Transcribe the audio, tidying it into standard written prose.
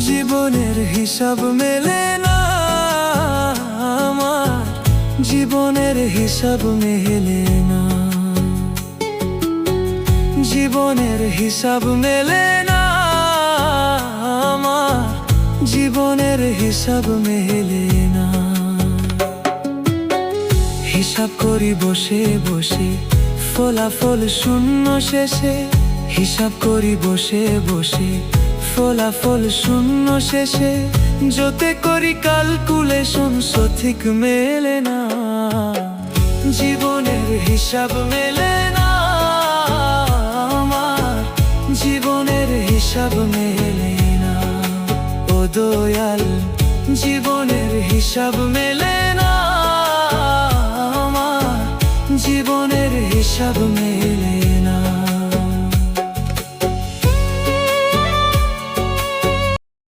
জীবনের হিসাব মেলে না আমার, জীবনের হিসাব মেলে না, জীবনের হিসাব মেলে না আমার, জীবনের হিসাব মেলে না। হিসাব করি বসে বসে ফলাফল শূন্য শেষে, হিসাব করি বসে বসে ফলাফল শূন্য শেষে, যতে করি ক্যালকুলেশন সঠিক মেলে না, জীবনের হিসাব মেলে না আমার, জীবনের হিসাব মেলে না। ও দয়াল, জীবনের হিসাব মেলে না আমার, জীবনের হিসাব মেলে